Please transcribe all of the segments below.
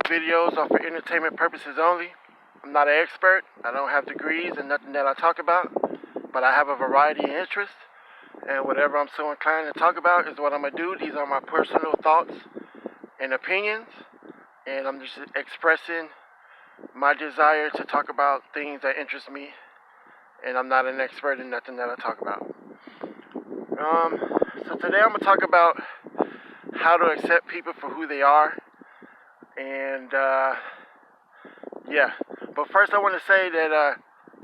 Videos are for entertainment purposes only. I'm not an expert. I don't have degrees and nothing that I talk about, but I have a variety of interests. And whatever I'm so inclined to talk about is what I'm going to do. These are my personal thoughts and opinions. And I'm just expressing my desire to talk about things that interest me. And I'm not an expert in nothing that I talk about. So today I'm going to talk about how to accept people for who they are. And yeah, but first I want to say that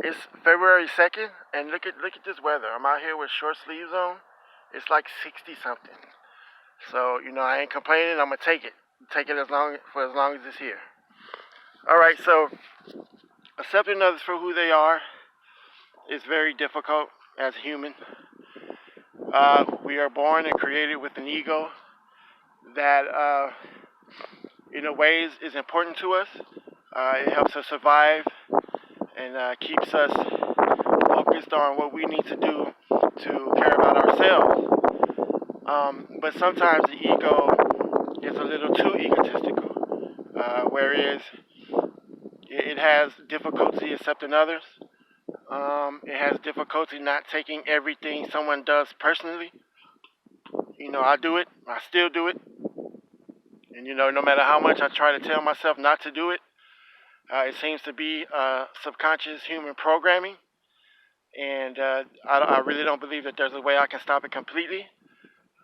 it's February 2nd, and look at this weather. I'm out here with short sleeves on. It's like 60 something. So I ain't complaining. I'm gonna take it as long as it's here. All right. So accepting others for who they are is very difficult as a human. We are born and created with an ego that, in a ways, is important to us. It helps us survive and keeps us focused on what we need to do to care about ourselves. But sometimes the ego is a little too egotistical, whereas it has difficulty accepting others. It has difficulty not taking everything someone does personally. I do it. I still do it. And, no matter how much I try to tell myself not to do it, it seems to be subconscious human programming. And I really don't believe that there's a way I can stop it completely.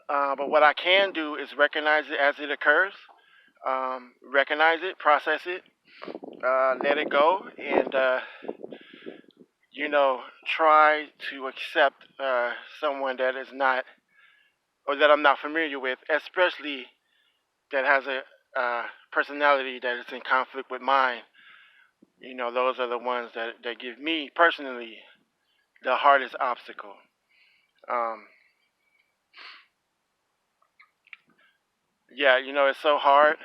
But what I can do is recognize it as it occurs, recognize it, process it, let it go, and try to accept someone that is not, or that I'm not familiar with, especially that has a personality that is in conflict with mine. Those are the ones that give me personally the hardest obstacle. Um, yeah, it's so hard.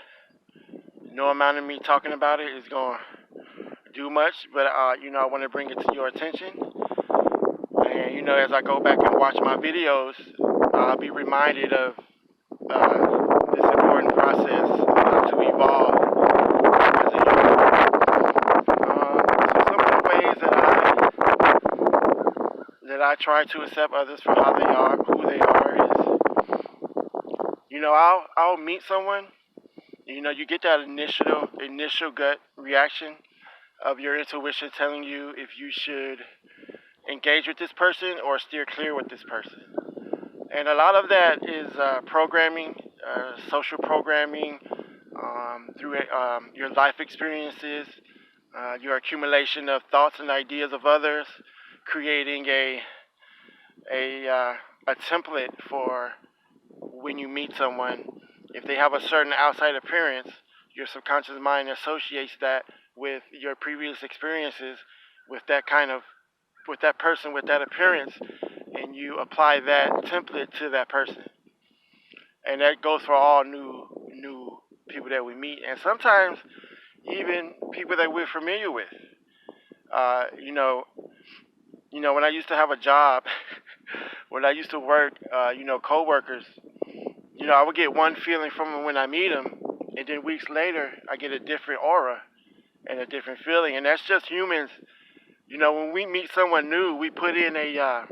No amount of me talking about it is going to do much, but I want to bring it to your attention. And as I go back and watch my videos, I'll be reminded of this important process to evolve as a human. So some of the ways that I try to accept others for how they are, who they are, is I'll meet someone. You get that initial gut reaction of your intuition telling you if you should engage with this person or steer clear with this person. And a lot of that is programming, social programming, through your life experiences, your accumulation of thoughts and ideas of others, creating a template for when you meet someone. If they have a certain outside appearance, your subconscious mind associates that with your previous experiences with that person with that appearance, and you apply that template to that person. And that goes for all new people that we meet, and sometimes even people that we're familiar with. Uh, you know, when I used to have a job, when I used to work, coworkers, I would get one feeling from them when I meet them, and then weeks later, I get a different aura and a different feeling, and that's just humans. When we meet someone new, we put in a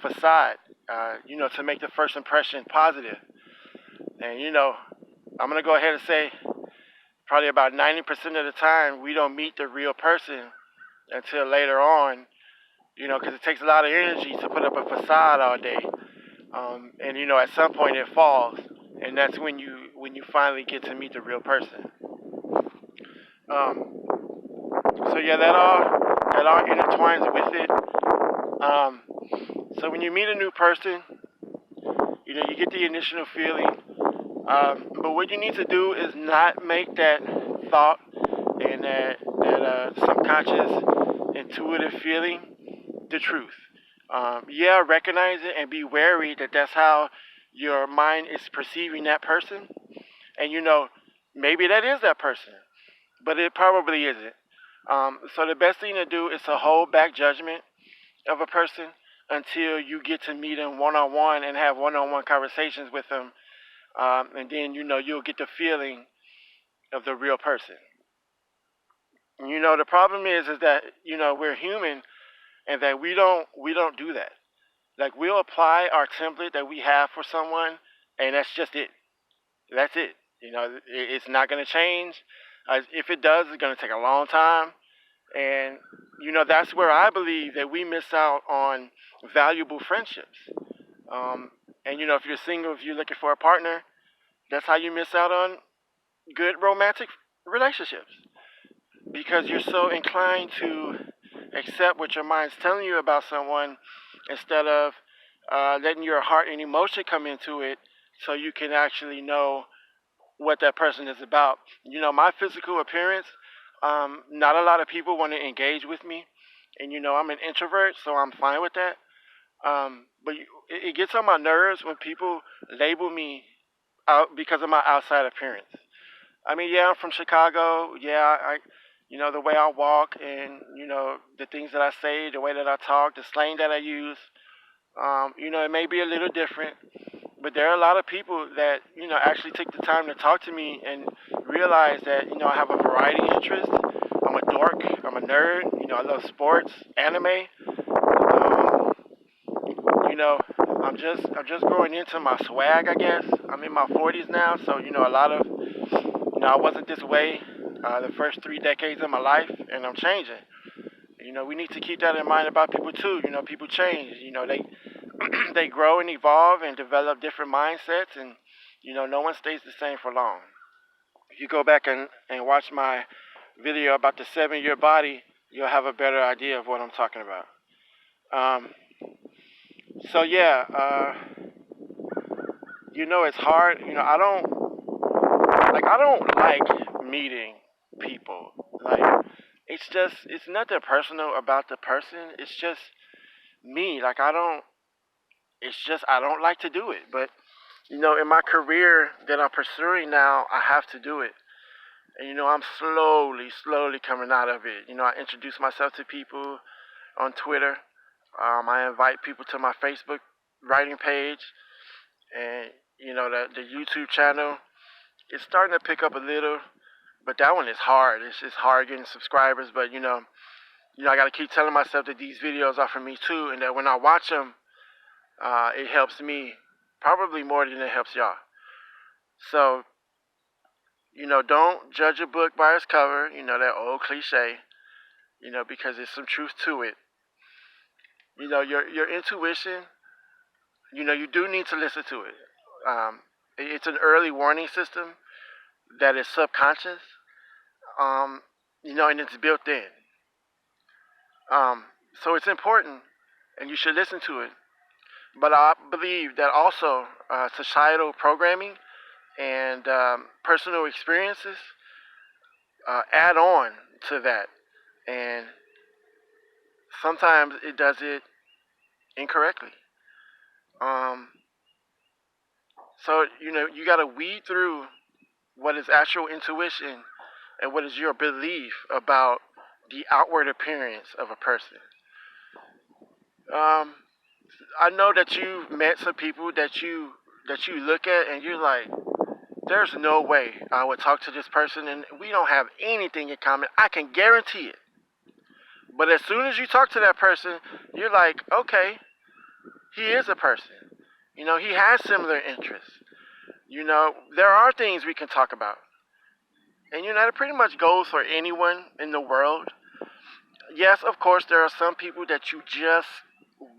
facade, to make the first impression positive. And I'm gonna go ahead and say probably about 90% of the time we don't meet the real person until later on, because it takes a lot of energy to put up a facade all day. And at some point it falls, and that's when you finally get to meet the real person. Um, so yeah, that all intertwines with it. So when you meet a new person, you get the initial feeling, but what you need to do is not make that thought and that subconscious intuitive feeling the truth. Yeah, recognize it and be wary that that's how your mind is perceiving that person. And maybe that is that person, but it probably isn't. So the best thing to do is to hold back judgment of a person until you get to meet them one on one and have one on one conversations with them, and then you'll get the feeling of the real person. The problem is that we're human, and that we don't do that. Like, we'll apply our template that we have for someone, and that's just it. That's it. It's not going to change. If it does, it's going to take a long time. And that's where I believe that we miss out on valuable friendships. Um, and if you're single, if you're looking for a partner, that's how you miss out on good romantic relationships, because you're so inclined to accept what your mind's telling you about someone, instead of letting your heart and emotion come into it, so you can actually know what that person is about. My physical appearance, not a lot of people want to engage with me, and I'm an introvert, so I'm fine with that. But it gets on my nerves when people label me out because of my outside appearance. I mean, yeah, I'm from Chicago. Yeah, the way I walk, and the things that I say, the way that I talk, the slang that I use. It may be a little different, but there are a lot of people that actually take the time to talk to me and realize that I have a variety of interests. I'm a dork. I'm a nerd. I love sports, anime. Um, you know, I'm just growing into my swag, I guess. I'm in my 40s now, so a lot of I wasn't this way the first 3 decades of my life, and I'm changing. We need to keep that in mind about people too. People change. They they grow and evolve and develop different mindsets, and no one stays the same for long. If you go back and watch my video about the 7-year body, you'll have a better idea of what I'm talking about. Um, so yeah, it's hard. I don't like meeting people. Like, it's nothing personal about the person. It's just me. Like, I don't like to do it. But in my career that I'm pursuing now, I have to do it. And I'm slowly coming out of it. I introduce myself to people on Twitter. I invite people to my Facebook writing page, and the YouTube channel. It's starting to pick up a little, but that one is hard. It's just hard getting subscribers. But I got to keep telling myself that these videos are for me too, and that when I watch them, it helps me probably more than it helps y'all. So don't judge a book by its cover. That old cliche. Because there's some truth to it. Your intuition. You do need to listen to it. It's an early warning system that is subconscious. Um, and it's built in. So it's important, and you should listen to it. But I believe that also societal programming and personal experiences add on to that, and sometimes it does it incorrectly. Um, so you got to weed through what is actual intuition and what is your belief about the outward appearance of a person. Um, I know that you've met some people that you look at and you're like, there's no way I would talk to this person, and we don't have anything in common. I can guarantee it. But as soon as you talk to that person, you're like, okay, he is a person. He has similar interests. There are things we can talk about. And that pretty much goes for anyone in the world. Yes, of course, there are some people that you just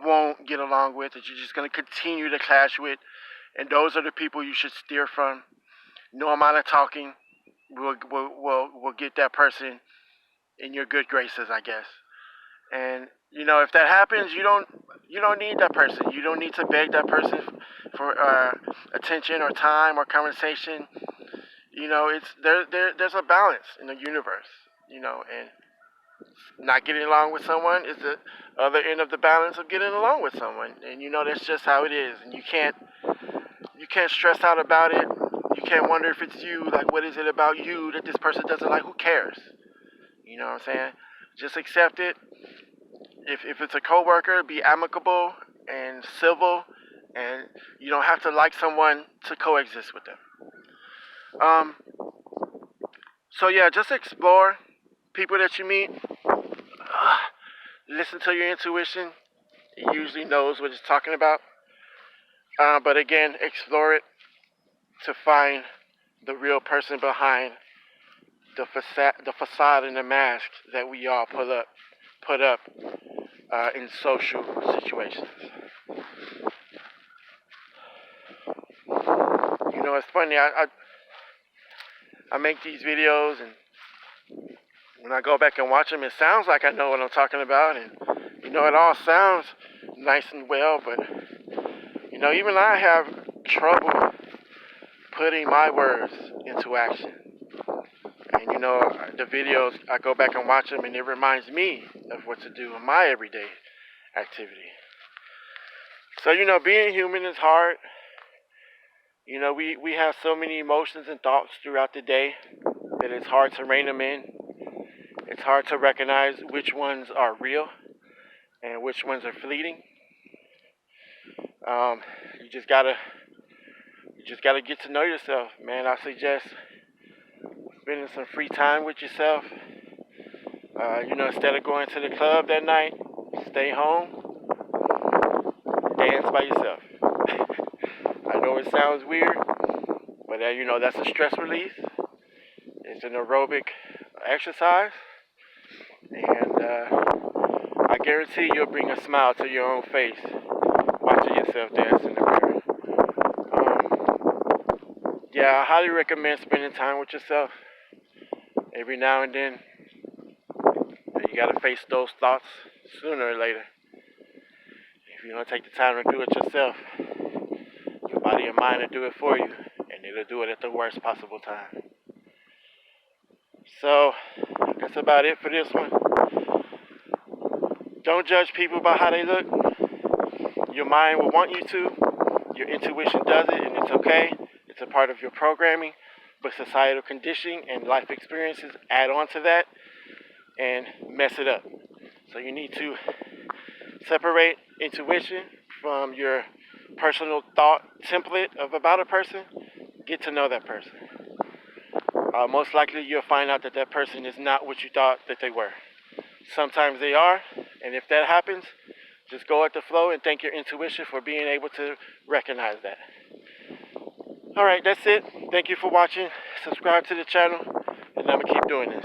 won't get along with, that you're just going to continue to clash with. And those are the people you should steer from. No amount of talking will get that person in your good graces, I guess. And if that happens, you don't need that person. You don't need to beg that person for attention or time or conversation. It's there's a balance in the universe. And not getting along with someone is the other end of the balance of getting along with someone. And that's just how it is. And you can't stress out about it. You can't wonder if it's you. Like, what is it about you that this person doesn't like? Who cares? You know what I'm saying? Just accept it. If it's a coworker, be amicable and civil, and you don't have to like someone to coexist with them. So yeah, just explore people that you meet. Listen to your intuition. It usually knows what it's talking about. But again, explore it to find the real person behind the facade and the mask that we all put up in social situations. You know, it's funny. I make these videos, and when I go back and watch them, it sounds like I know what I'm talking about, and you know, it all sounds nice and well, but you know, even I have trouble putting my words into action. And you know, the videos, I go back and watch them, and it reminds me of what to do in my everyday activity. So, you know, being human is hard. You know, we have so many emotions and thoughts throughout the day that it's hard to rein them in. It's hard to recognize which ones are real and which ones are fleeting. You just gotta get to know yourself, man. I suggest spending some free time with yourself. You know, instead of going to the club that night, stay home, dance by yourself. I know it sounds weird, but you know, that's a stress release. It's an aerobic exercise, and I guarantee you'll bring a smile to your own face watching yourself dance in the mirror. Yeah, I highly recommend spending time with yourself. Every now and then, you gotta face those thoughts sooner or later. If you don't take the time to do it yourself, your body and mind will do it for you, and it'll do it at the worst possible time. So, that's about it for this one. Don't judge people by how they look. Your mind will want you to. Your intuition does it, and it's okay. It's a part of your programming. But societal conditioning and life experiences add on to that and mess it up. So you need to separate intuition from your personal thought template of about a person. Get to know that person. Most likely you'll find out that that person is not what you thought that they were. Sometimes they are, and if that happens, just go with the flow and thank your intuition for being able to recognize that. Alright, that's it. Thank you for watching. Subscribe to the channel, and I'm going to keep doing this.